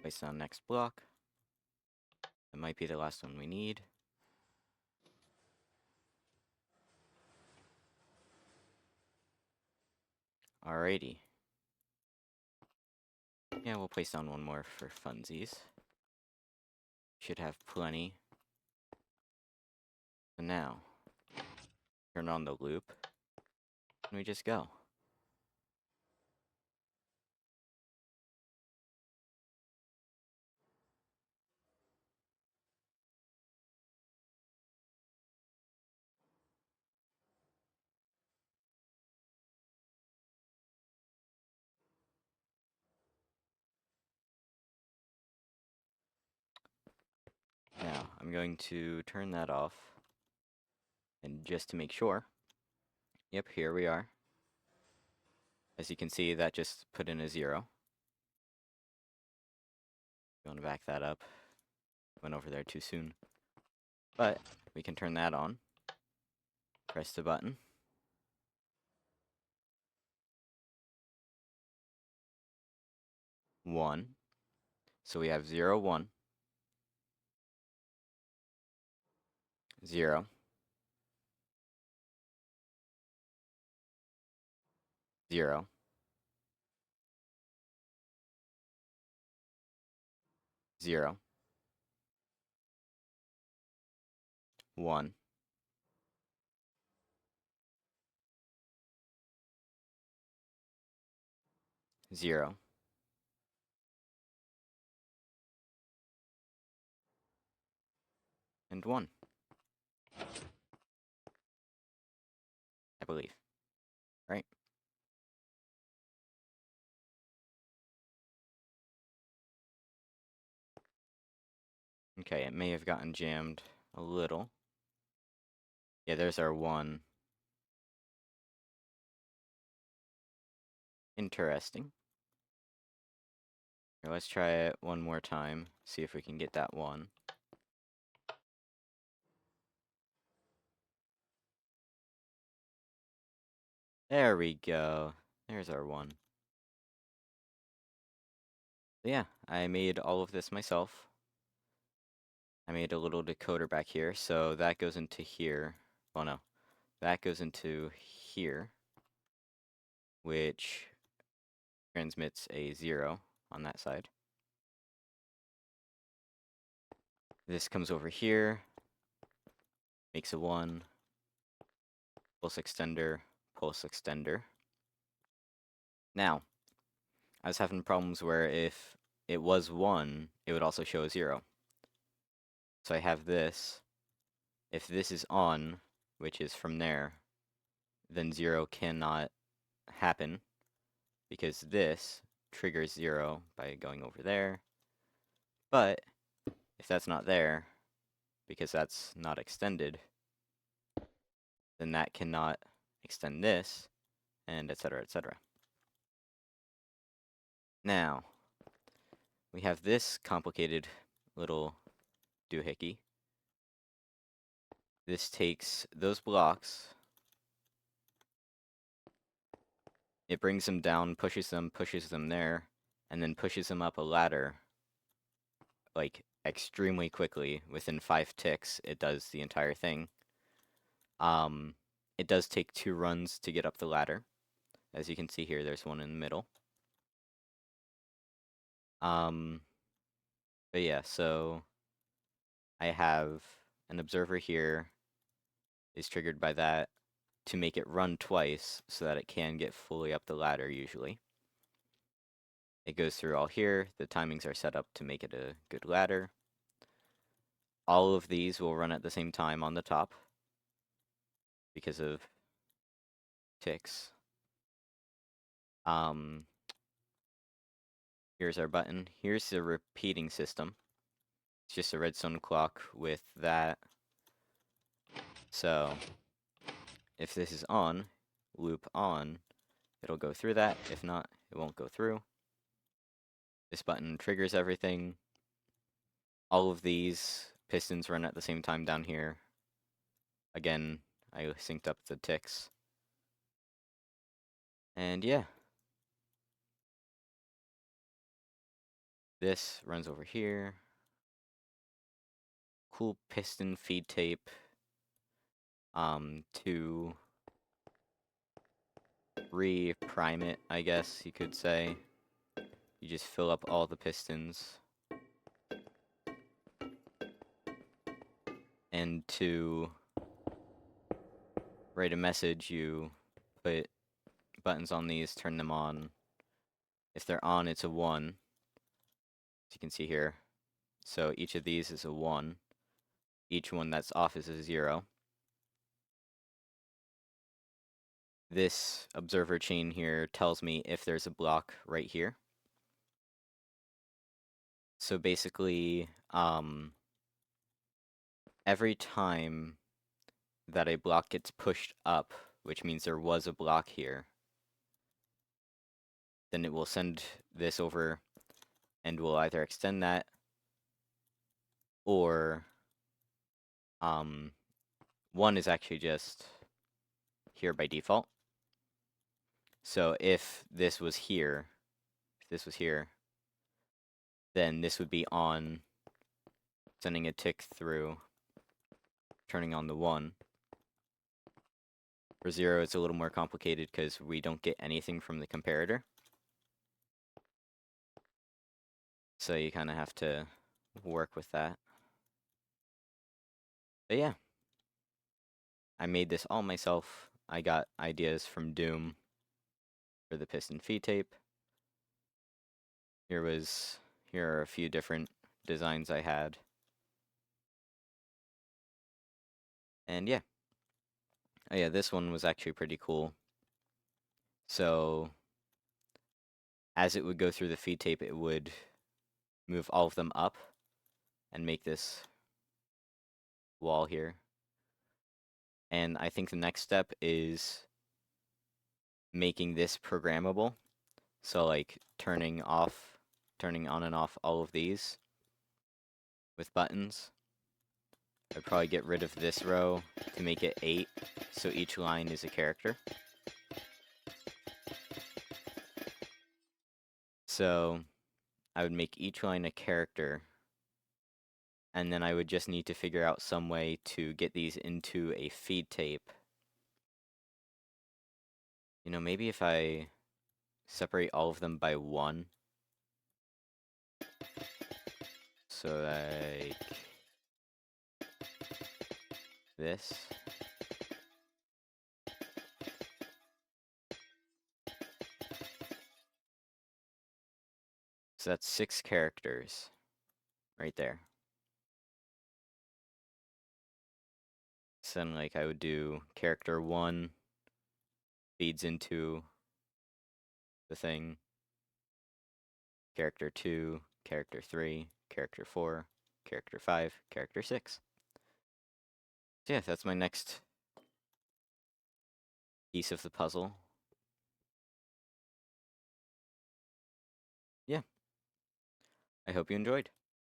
Place down next block. That might be the last one we need. Alrighty. Yeah, we'll place down one more for funsies. Should have plenty. So now, turn on the loop, and we just go. Now, I'm going to turn that off. And just to make sure, yep, here we are. As you can see, that just put in a 0. You want to back that up. Went over there too soon. But we can turn that on. Press the button. 1. So we have 0, 1. 0. 0. 0. 1. 0. And 1. I believe. Right? Okay, it may have gotten jammed a little. Yeah, there's our 1. Interesting. Here, let's try it one more time. See if we can get that 1. There we go. There's our 1. Yeah, I made all of this myself. I made a little decoder back here, so that goes into here. Oh no, that goes into here, which transmits a 0 on that side. This comes over here, makes a 1, pulse extender, pulse extender. Now, I was having problems where if it was 1, it would also show a 0. So I have this. If this is on, which is from there, then 0 cannot happen, because this triggers 0 by going over there. But if that's not there, because that's not extended, then that cannot extend this, and etc., etc. Now, we have this complicated little doohickey. This takes those blocks, it brings them down, pushes them there, and then pushes them up a ladder, like, extremely quickly. Within 5 ticks, it does the entire thing. It does take 2 runs to get up the ladder. As you can see here, there's one in the middle. But yeah, so I have an observer here is triggered by that to make it run twice so that it can get fully up the ladder usually. It goes through all here. The timings are set up to make it a good ladder. All of these will run at the same time on the top because of ticks. Here's our button. Here's the repeating system. It's just a redstone clock with that. So if this is on, loop on, it'll go through that. If not, it won't go through. This button triggers everything. All of these pistons run at the same time down here. Again, I synced up the ticks. And yeah. This runs over here. Cool piston feed tape. To re-prime it, I guess you could say. You just fill up all the pistons. And to write a message, you put buttons on these, turn them on. If they're on, it's a 1, as you can see here. So each of these is a 1. Each one that's off is a 0. This observer chain here tells me if there's a block right here. So basically, every time that a block gets pushed up, which means there was a block here, then it will send this over and will either extend that or 1 is actually just here by default. So if this was here, then this would be on, sending a tick through, turning on the 1. For 0, it's a little more complicated because we don't get anything from the comparator. So you kind of have to work with that. But yeah, I made this all myself. I got ideas from Doom for the piston feed tape. Here are a few different designs I had. And yeah. Oh yeah, this one was actually pretty cool. So as it would go through the feed tape, it would move all of them up and make this wall here. And I think the next step is making this programmable. So like turning on and off all of these with buttons. I'd probably get rid of this row to make it 8, so each line is a character. So I would make each line a character, and then I would just need to figure out some way to get these into a feed tape. You know, maybe if I separate all of them by 1. So like this. So that's 6 characters right there. So then like I would do character 1 feeds into the thing. Character 2, character 3, character 4, character 5, character 6. So yeah, that's my next piece of the puzzle. Yeah. I hope you enjoyed.